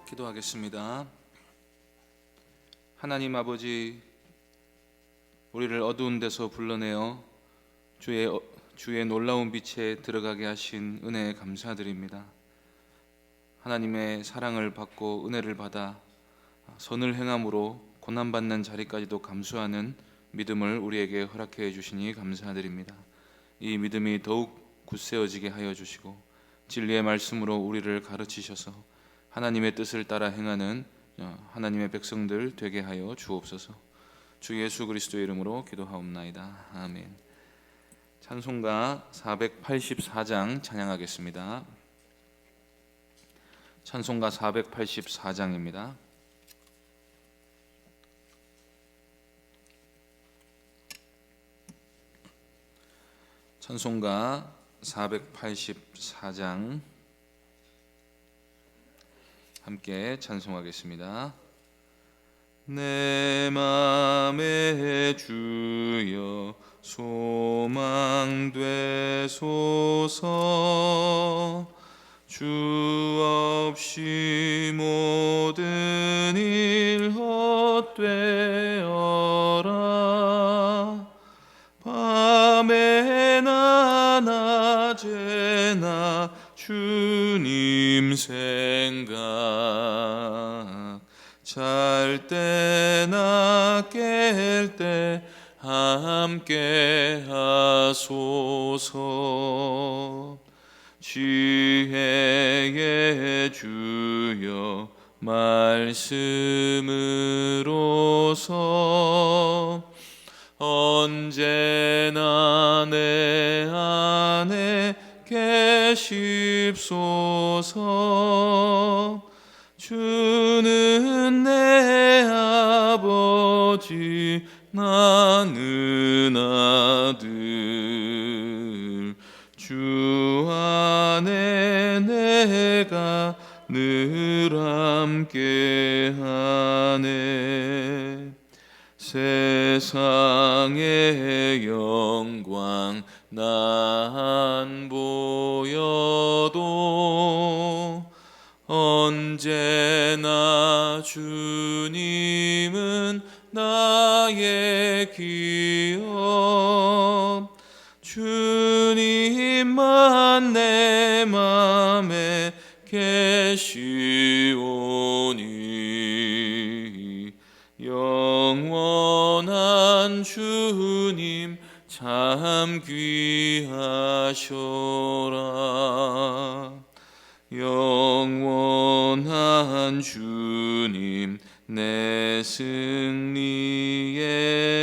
기도하겠습니다. 하나님 아버지, 우리를 어두운 데서 불러내어 주의 놀라운 빛에 들어가게 하신 은혜에 감사드립니다. 하나님의 사랑을 받고 은혜를 받아 선을 행함으로 고난받는 자리까지도 감수하는 믿음을 우리에게 허락해 주시니 감사드립니다. 이 믿음이 더욱 굳세어지게 하여 주시고 진리의 말씀으로 우리를 가르치셔서 하나님의 뜻을 따라 행하는 하나님의 백성들 되게 하여 주옵소서. 주 예수 그리스도의 이름으로 기도하옵나이다. 아멘. 찬송가 484장 찬양하겠습니다. 찬송가 484장입니다. 찬송가 484장 함께 찬송하겠습니다. 내 맘에 주여 소망 되소서. 주 없이 모든 일 헛되어라. 밤에나 낮에나 주님 생각, 잘 때나 깰 때 함께 하소서. 지혜의 주여 말씀으로서 언제나 내 안에 계십소서. 주는 내 아버지 나는 아들. 주 안에 내가 늘 함께하네. 세상의 영광 난 보여도 언제나 주님은 나의 기업. 주님만 내 맘에 계시오니 영원한 주님 참 귀하셔라. 영원한 주님 내 승리의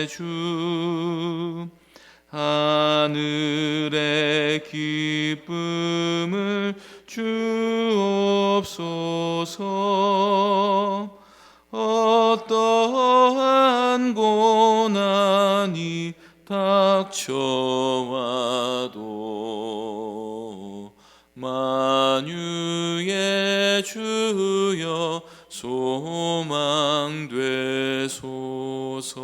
주. 하늘의 기쁨을 주옵소서. 어떠한 고난이 닥쳐와도 만유의 주여 소망 되소서.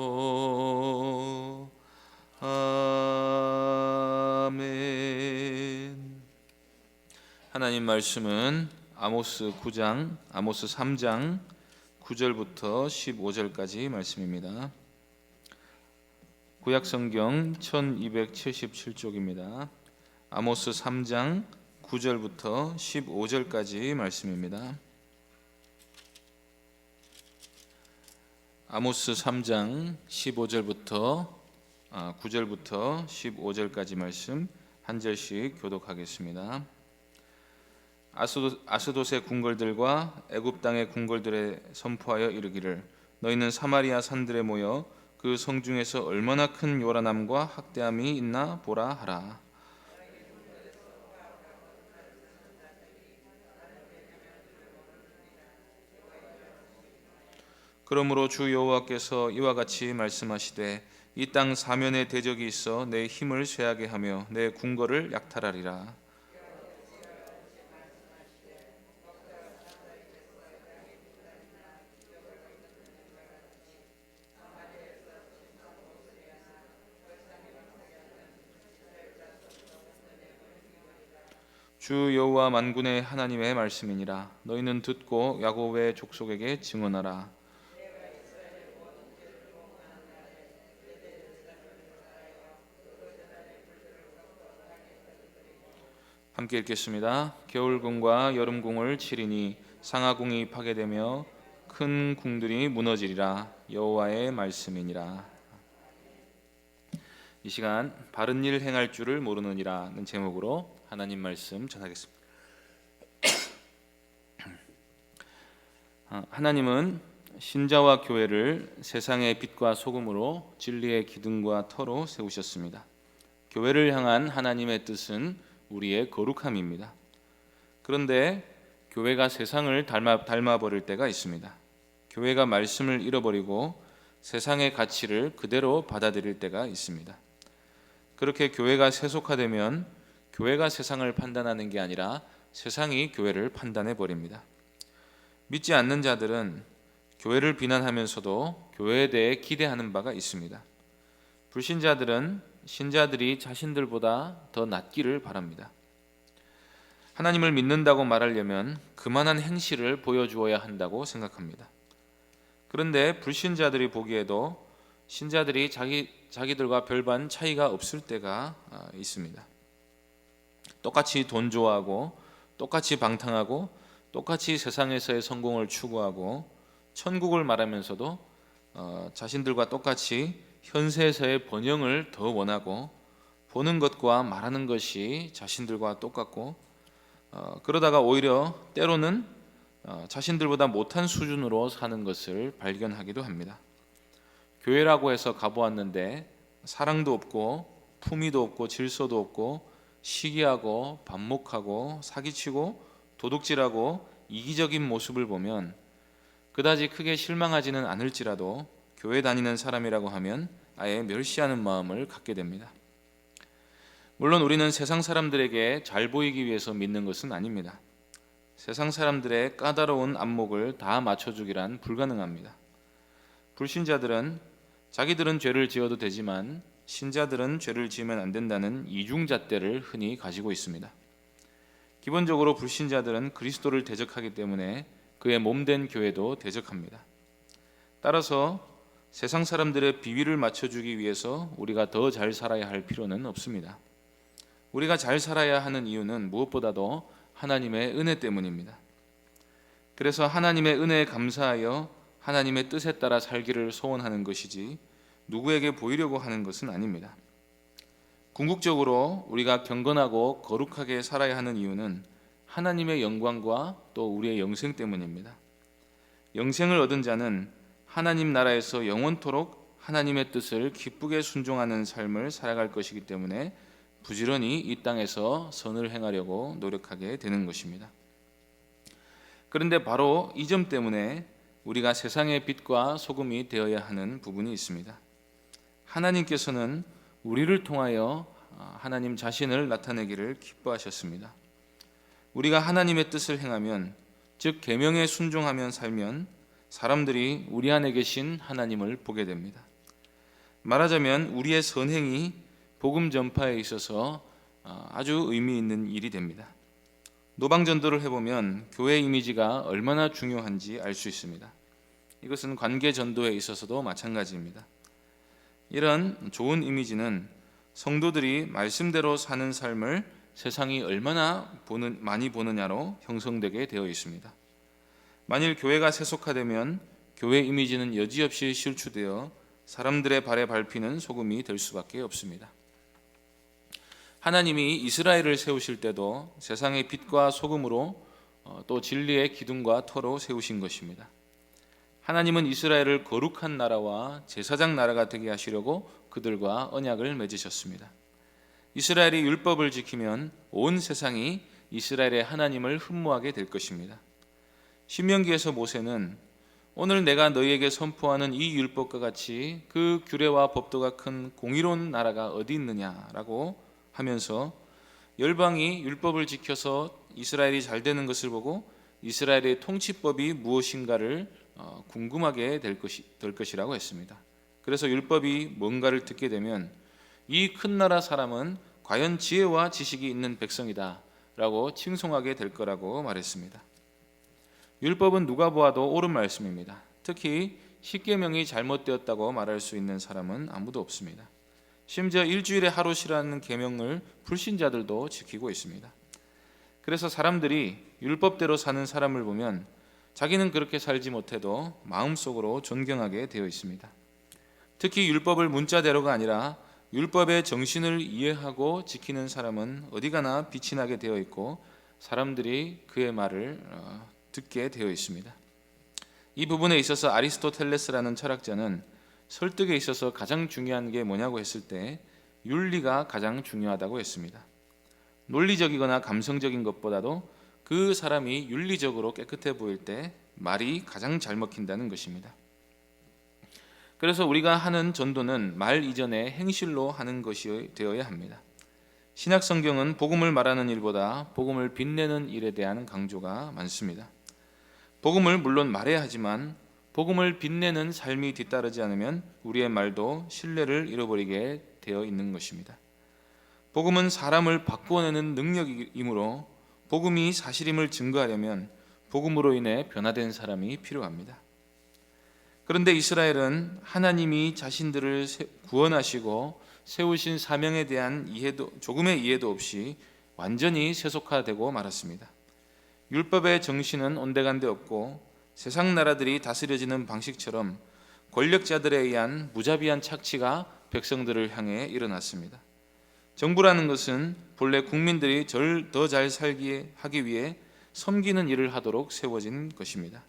아멘. 하나님 말씀은 아모스 3장 9절부터 15절까지 말씀입니다. 구약성경 1277쪽입니다. 아모스 3장 9절부터 15절까지 말씀입니다. 아모스 3장 9절부터 15절까지 말씀 한 절씩 교독하겠습니다. 아스돗의 궁궐들과 애굽 땅의 궁궐들에 선포하여 이르기를, 너희는 사마리아 산들에 모여 그 성중에서 얼마나 큰 요란함과 학대함이 있나 보라 하라. 그러므로 주 여호와께서 이와 같이 말씀하시되, 이 땅 사면에 대적이 있어 내 힘을 쇠하게 하며 내 궁궐을 약탈하리라. 주 여호와 만군의 하나님의 말씀이니라. 너희는 듣고 야곱의 족속에게 증언하라. 함께 읽겠습니다. 겨울궁과 여름궁을 치리니 상하궁이 파괴되며 큰 궁들이 무너지리라. 여호와의 말씀이니라. 이 시간 바른 일 행할 줄을 모르느니라는 제목으로 하나님 말씀 전하겠습니다. 하나님은 신자와 교회를 세상의 빛과 소금으로 진리의 기둥과 터로 세우셨습니다. 교회를 향한 하나님의 뜻은 우리의 거룩함입니다. 그런데 교회가 세상을 닮아버릴 때가 있습니다. 교회가 말씀을 잃어버리고 세상의 가치를 그대로 받아들일 때가 있습니다. 그렇게 교회가 세속화되면 교회가 세상을 판단하는 게 아니라 세상이 교회를 판단해 버립니다. 믿지 않는 자들은 교회를 비난하면서도 교회에 대해 기대하는 바가 있습니다. 불신자들은 신자들이 자신들보다 더 낫기를 바랍니다. 하나님을 믿는다고 말하려면 그만한 행실을 보여주어야 한다고 생각합니다. 그런데 불신자들이 보기에도 신자들이 자기들과 별반 차이가 없을 때가 있습니다. 똑같이 돈 좋아하고 똑같이 방탕하고 똑같이 세상에서의 성공을 추구하고 천국을 말하면서도 자신들과 똑같이 현세에서의 번영을 더 원하고 보는 것과 말하는 것이 자신들과 똑같고 그러다가 오히려 때로는 자신들보다 못한 수준으로 사는 것을 발견하기도 합니다. 교회라고 해서 가보았는데 사랑도 없고 품위도 없고 질서도 없고 시기하고 반목하고 사기치고 도둑질하고 이기적인 모습을 보면 그다지 크게 실망하지는 않을지라도 교회 다니는 사람이라고 하면 아예 멸시하는 마음을 갖게 됩니다. 물론 우리는 세상 사람들에게 잘 보이기 위해서 믿는 것은 아닙니다. 세상 사람들의 까다로운 안목을 다 맞춰주기란 불가능합니다. 불신자들은 자기들은 죄를 지어도 되지만 신자들은 죄를 지으면 안 된다는 이중잣대를 흔히 가지고 있습니다. 기본적으로 불신자들은 그리스도를 대적하기 때문에 그의 몸된 교회도 대적합니다. 따라서 세상 사람들의 비위를 맞춰주기 위해서 우리가 더 잘 살아야 할 필요는 없습니다. 우리가 잘 살아야 하는 이유는 무엇보다도 하나님의 은혜 때문입니다. 그래서 하나님의 은혜에 감사하여 하나님의 뜻에 따라 살기를 소원하는 것이지 누구에게 보이려고 하는 것은 아닙니다. 궁극적으로 우리가 경건하고 거룩하게 살아야 하는 이유는 하나님의 영광과 또 우리의 영생 때문입니다. 영생을 얻은 자는 하나님 나라에서 영원토록 하나님의 뜻을 기쁘게 순종하는 삶을 살아갈 것이기 때문에 부지런히 이 땅에서 선을 행하려고 노력하게 되는 것입니다. 그런데 바로 이 점 때문에 우리가 세상의 빛과 소금이 되어야 하는 부분이 있습니다. 하나님께서는 우리를 통하여 하나님 자신을 나타내기를 기뻐하셨습니다. 우리가 하나님의 뜻을 행하면, 즉 계명에 순종하며 살면 사람들이 우리 안에 계신 하나님을 보게 됩니다. 말하자면 우리의 선행이 복음 전파에 있어서 아주 의미 있는 일이 됩니다. 노방전도를 해보면 교회 이미지가 얼마나 중요한지 알 수 있습니다. 이것은 관계 전도에 있어서도 마찬가지입니다. 이런 좋은 이미지는 성도들이 말씀대로 사는 삶을 세상이 얼마나 많이 보느냐로 형성되게 되어 있습니다. 만일 교회가 세속화되면 교회 이미지는 여지없이 실추되어 사람들의 발에 밟히는 소금이 될 수밖에 없습니다. 하나님이 이스라엘을 세우실 때도 세상의 빛과 소금으로 또 진리의 기둥과 터로 세우신 것입니다. 하나님은 이스라엘을 거룩한 나라와 제사장 나라가 되게 하시려고 그들과 언약을 맺으셨습니다. 이스라엘이 율법을 지키면 온 세상이 이스라엘의 하나님을 흠모하게 될 것입니다. 신명기에서 모세는 오늘 내가 너희에게 선포하는 이 율법과 같이 그 규례와 법도가 큰 공의로운 나라가 어디 있느냐라고 하면서 열방이 율법을 지켜서 이스라엘이 잘 되는 것을 보고 이스라엘의 통치법이 무엇인가를 궁금하게 될 것이라고 했습니다. 그래서 율법이 뭔가를 듣게 되면 이 큰 나라 사람은 과연 지혜와 지식이 있는 백성이다 라고 칭송하게 될 거라고 말했습니다. 율법은 누가 보아도 옳은 말씀입니다. 특히 십계명이 잘못되었다고 말할 수 있는 사람은 아무도 없습니다. 심지어 일주일에 하루 쉬라는 계명을 불신자들도 지키고 있습니다. 그래서 사람들이 율법대로 사는 사람을 보면 자기는 그렇게 살지 못해도 마음속으로 존경하게 되어 있습니다. 특히 율법을 문자대로가 아니라 율법의 정신을 이해하고 지키는 사람은 어디 가나 빛이 나게 되어 있고 사람들이 그의 말을 듣게 되어 있습니다. 이 부분에 있어서 아리스토텔레스라는 철학자는 설득에 있어서 가장 중요한 게 뭐냐고 했을 때 윤리가 가장 중요하다고 했습니다. 논리적이거나 감성적인 것보다도 그 사람이 윤리적으로 깨끗해 보일 때 말이 가장 잘 먹힌다는 것입니다. 그래서 우리가 하는 전도는 말 이전에 행실로 하는 것이 되어야 합니다. 신약 성경은 복음을 말하는 일보다 복음을 빛내는 일에 대한 강조가 많습니다. 복음을 물론 말해야 하지만 복음을 빛내는 삶이 뒤따르지 않으면 우리의 말도 신뢰를 잃어버리게 되어 있는 것입니다. 복음은 사람을 바꾸어내는 능력이므로 복음이 사실임을 증거하려면 복음으로 인해 변화된 사람이 필요합니다. 그런데 이스라엘은 하나님이 자신들을 구원하시고 세우신 사명에 대한 조금의 이해도 없이 완전히 세속화되고 말았습니다. 율법의 정신은 온데간데 없고 세상 나라들이 다스려지는 방식처럼 권력자들에 의한 무자비한 착취가 백성들을 향해 일어났습니다. 정부라는 것은 본래 국민들이 더 잘 살게 하기 위해 섬기는 일을 하도록 세워진 것입니다.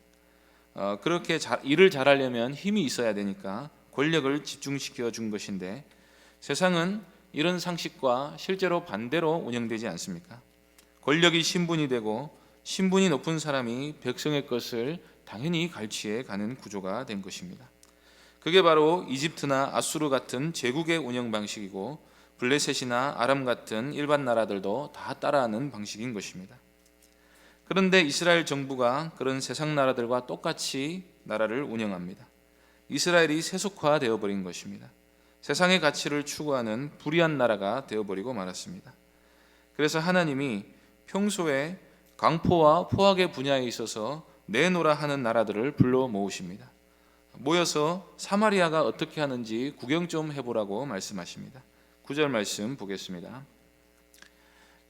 그렇게 일을 잘하려면 힘이 있어야 되니까 권력을 집중시켜 준 것인데 세상은 이런 상식과 실제로 반대로 운영되지 않습니까? 권력이 신분이 되고 신분이 높은 사람이 백성의 것을 당연히 갈취해 가는 구조가 된 것입니다. 그게 바로 이집트나 아수르 같은 제국의 운영 방식이고 블레셋이나 아람 같은 일반 나라들도 다 따라하는 방식인 것입니다. 그런데 이스라엘 정부가 그런 세상 나라들과 똑같이 나라를 운영합니다. 이스라엘이 세속화되어 버린 것입니다. 세상의 가치를 추구하는 불의한 나라가 되어버리고 말았습니다. 그래서 하나님이 평소에 강포와 포악의 분야에 있어서 내노라 하는 나라들을 불러 모으십니다. 모여서 사마리아가 어떻게 하는지 구경 좀 해보라고 말씀하십니다. 9절 말씀 보겠습니다.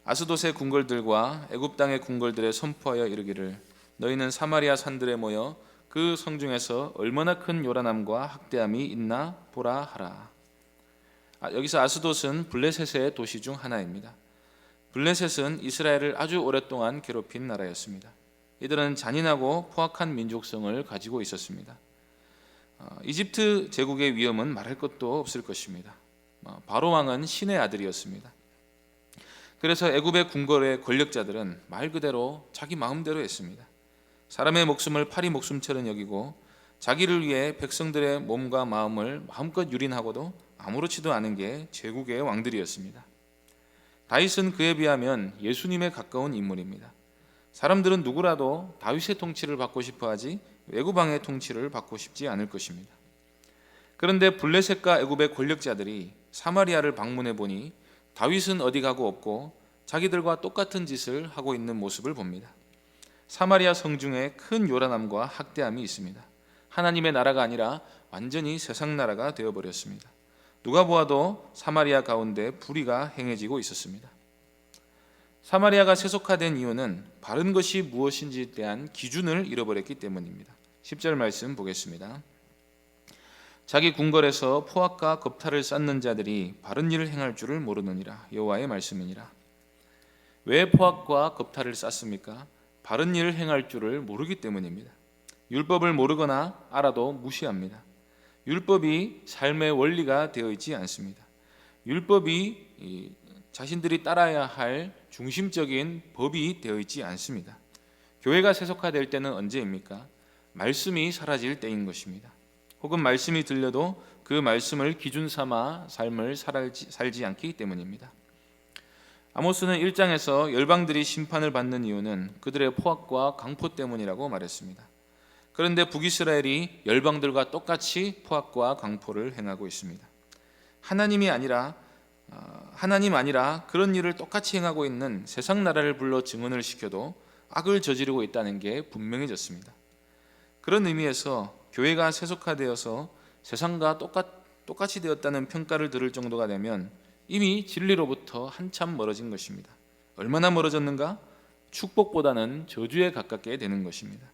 아스돗의 궁궐들과 애굽 땅의 궁궐들에 선포하여 이르기를 너희는 사마리아 산들에 모여 그 성중에서 얼마나 큰 요란함과 학대함이 있나 보라 하라. 여기서 아스돗은 블레셋의 도시 중 하나입니다. 블레셋은 이스라엘을 아주 오랫동안 괴롭힌 나라였습니다. 이들은 잔인하고 포악한 민족성을 가지고 있었습니다. 이집트 제국의 위험은 말할 것도 없을 것입니다. 바로 왕은 신의 아들이었습니다. 그래서 애굽의 궁궐의 권력자들은 말 그대로 자기 마음대로 했습니다. 사람의 목숨을 파리 목숨처럼 여기고 자기를 위해 백성들의 몸과 마음을 마음껏 유린하고도 아무렇지도 않은 게 제국의 왕들이었습니다. 다윗은 그에 비하면 예수님에 가까운 인물입니다. 사람들은 누구라도 다윗의 통치를 받고 싶어 하지 애굽 왕의 통치를 받고 싶지 않을 것입니다. 그런데 블레셋과 애굽의 권력자들이 사마리아를 방문해 보니 다윗은 어디 가고 없고 자기들과 똑같은 짓을 하고 있는 모습을 봅니다. 사마리아 성중에 큰 요란함과 학대함이 있습니다. 하나님의 나라가 아니라 완전히 세상 나라가 되어버렸습니다. 누가 보아도 사마리아 가운데 불의가 행해지고 있었습니다. 사마리아가 세속화된 이유는 바른 것이 무엇인지에 대한 기준을 잃어버렸기 때문입니다. 10절 말씀 보겠습니다. 자기 궁궐에서 포악과 겁탈을 쌓는 자들이 바른 일을 행할 줄을 모르느니라. 여호와의 말씀이니라. 왜 포악과 겁탈을 쌓습니까? 바른 일을 행할 줄을 모르기 때문입니다. 율법을 모르거나 알아도 무시합니다. 율법이 삶의 원리가 되어 있지 않습니다. 율법이 자신들이 따라야 할 중심적인 법이 되어 있지 않습니다. 교회가 세속화될 때는 언제입니까? 말씀이 사라질 때인 것입니다. 혹은 말씀이 들려도 그 말씀을 기준 삼아 삶을 살지 않기 때문입니다. 아모스는 1장에서 열방들이 심판을 받는 이유는 그들의 포악과 강포 때문이라고 말했습니다. 그런데 북이스라엘이 열방들과 똑같이 포악과 강포를 행하고 있습니다. 하나님이 아니라 하나님 아니라 그런 일을 똑같이 행하고 있는 세상 나라를 불러 증언을 시켜도 악을 저지르고 있다는 게 분명해졌습니다. 그런 의미에서 교회가 세속화되어서 세상과 똑같이 되었다는 평가를 들을 정도가 되면 이미 진리로부터 한참 멀어진 것입니다. 얼마나 멀어졌는가? 축복보다는 저주에 가깝게 되는 것입니다.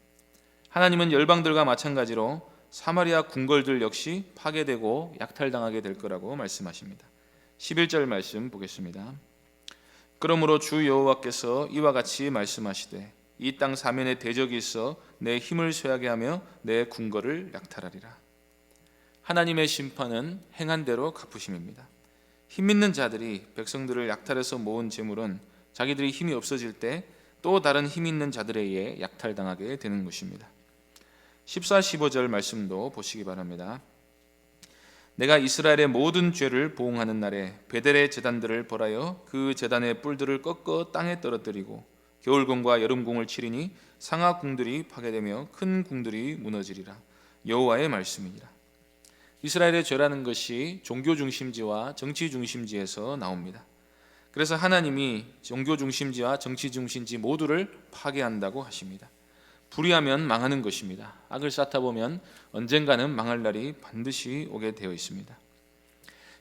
하나님은 열방들과 마찬가지로 사마리아 궁궐들 역시 파괴되고 약탈당하게 될 거라고 말씀하십니다. 11절 말씀 보겠습니다. 그러므로 주 여호와께서 이와 같이 말씀하시되 이 땅 사면에 대적이 있어 내 힘을 쇠하게 하며 내 궁궐을 약탈하리라. 하나님의 심판은 행한 대로 갚으심입니다. 힘 있는 자들이 백성들을 약탈해서 모은 재물은 자기들이 힘이 없어질 때 또 다른 힘 있는 자들에 의해 약탈당하게 되는 것입니다. 14, 15절 말씀도 보시기 바랍니다. 내가 이스라엘의 모든 죄를 보응하는 날에 베델의 제단들을 벌하여 그 제단의 뿔들을 꺾어 땅에 떨어뜨리고 겨울궁과 여름궁을 치리니 상하궁들이 파괴되며 큰 궁들이 무너지리라. 여호와의 말씀이니라. 이스라엘의 죄라는 것이 종교 중심지와 정치 중심지에서 나옵니다. 그래서 하나님이 종교 중심지와 정치 중심지 모두를 파괴한다고 하십니다. 불의하면 망하는 것입니다. 악을 쌓다 보면 언젠가는 망할 날이 반드시 오게 되어 있습니다.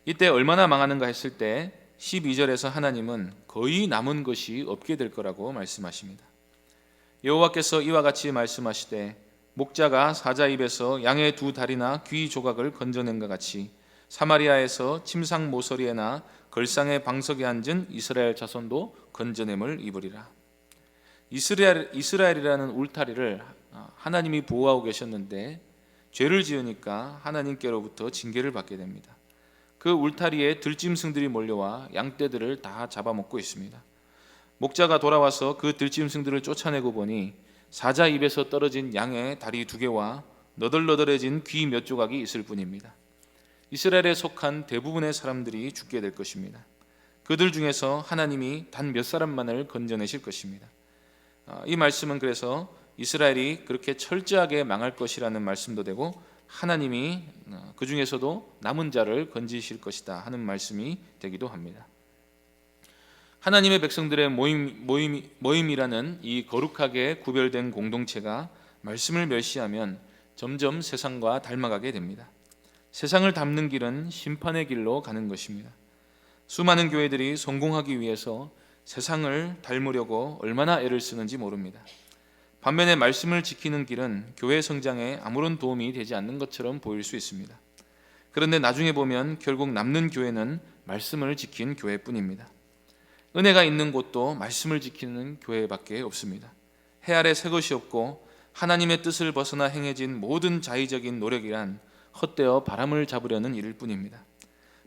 이때 얼마나 망하는가 했을 때 12절에서 하나님은 거의 남은 것이 없게 될 거라고 말씀하십니다. 여호와께서 이와 같이 말씀하시되 목자가 사자 입에서 양의 두 다리나 귀 조각을 건져낸 것 같이 사마리아에서 침상 모서리에나 걸상의 방석에 앉은 이스라엘 자손도 건져냄을 입으리라. 이스라엘이라는 울타리를 하나님이 보호하고 계셨는데 죄를 지으니까 하나님께로부터 징계를 받게 됩니다. 그 울타리에 들짐승들이 몰려와 양떼들을 다 잡아먹고 있습니다. 목자가 돌아와서 그 들짐승들을 쫓아내고 보니 사자 입에서 떨어진 양의 다리 2개와 너덜너덜해진 귀 몇 조각이 있을 뿐입니다. 이스라엘에 속한 대부분의 사람들이 죽게 될 것입니다. 그들 중에서 하나님이 단 몇 사람만을 건져내실 것입니다. 이 말씀은 그래서 이스라엘이 그렇게 철저하게 망할 것이라는 말씀도 되고 하나님이 그 중에서도 남은 자를 건지실 것이다 하는 말씀이 되기도 합니다. 하나님의 백성들의 모임이라는 이 거룩하게 구별된 공동체가 말씀을 멸시하면 점점 세상과 닮아가게 됩니다. 세상을 닮는 길은 심판의 길로 가는 것입니다. 수많은 교회들이 성공하기 위해서 세상을 닮으려고 얼마나 애를 쓰는지 모릅니다. 반면에 말씀을 지키는 길은 교회 성장에 아무런 도움이 되지 않는 것처럼 보일 수 있습니다. 그런데 나중에 보면 결국 남는 교회는 말씀을 지킨 교회뿐입니다. 은혜가 있는 곳도 말씀을 지키는 교회밖에 없습니다. 해 아래 새 것이 없고 하나님의 뜻을 벗어나 행해진 모든 자의적인 노력이란 헛되어 바람을 잡으려는 일일 뿐입니다.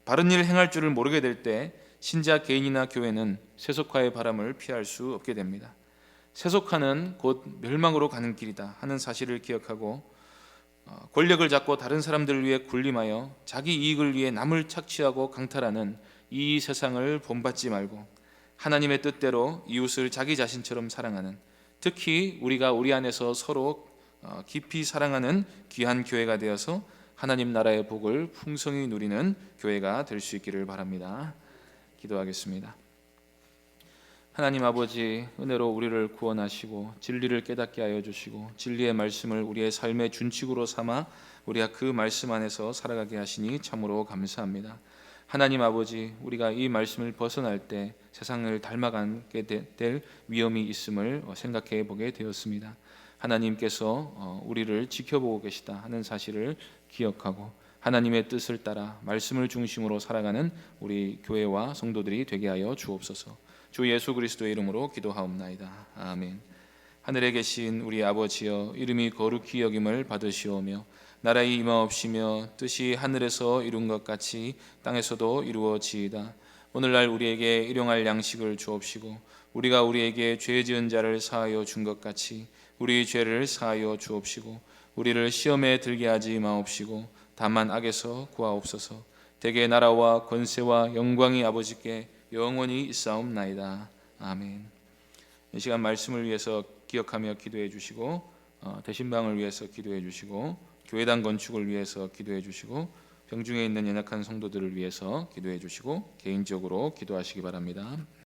바른 일을 행할 줄을 모르게 될 때 신자 개인이나 교회는 세속화의 바람을 피할 수 없게 됩니다. 세속화는 곧 멸망으로 가는 길이다 하는 사실을 기억하고 권력을 잡고 다른 사람들을 위해 군림하여 자기 이익을 위해 남을 착취하고 강탈하는 이 세상을 본받지 말고 하나님의 뜻대로 이웃을 자기 자신처럼 사랑하는, 특히 우리가 우리 안에서 서로 깊이 사랑하는 귀한 교회가 되어서 하나님 나라의 복을 풍성히 누리는 교회가 될 수 있기를 바랍니다. 기도하겠습니다. 하나님 아버지, 은혜로 우리를 구원하시고 진리를 깨닫게 하여 주시고 진리의 말씀을 우리의 삶의 준칙으로 삼아 우리가 그 말씀 안에서 살아가게 하시니 참으로 감사합니다. 하나님 아버지, 우리가 이 말씀을 벗어날 때 세상을 닮아가게 될 위험이 있음을 생각해 보게 되었습니다. 하나님께서 우리를 지켜보고 계시다 하는 사실을 기억하고 하나님의 뜻을 따라 말씀을 중심으로 살아가는 우리 교회와 성도들이 되게 하여 주옵소서. 주 예수 그리스도의 이름으로 기도하옵나이다. 아멘. 하늘에 계신 우리 아버지여, 이름이 거룩히 여김을 받으시오며 나라의 임하옵시며 뜻이 하늘에서 이룬 것 같이 땅에서도 이루어지이다. 오늘날 우리에게 일용할 양식을 주옵시고 우리가 우리에게 죄 지은 자를 사하여 준 것 같이 우리 죄를 사하여 주옵시고 우리를 시험에 들게 하지 마옵시고 다만 악에서 구하옵소서. 대개 나라와 권세와 영광이 아버지께 영원히 있사옵나이다. 아멘. 이 시간 말씀을 위해서 기억하며 기도해 주시고 대신방을 위해서 기도해 주시고 교회당 건축을 위해서 기도해 주시고 병중에 있는 연약한 성도들을 위해서 기도해 주시고 개인적으로 기도하시기 바랍니다.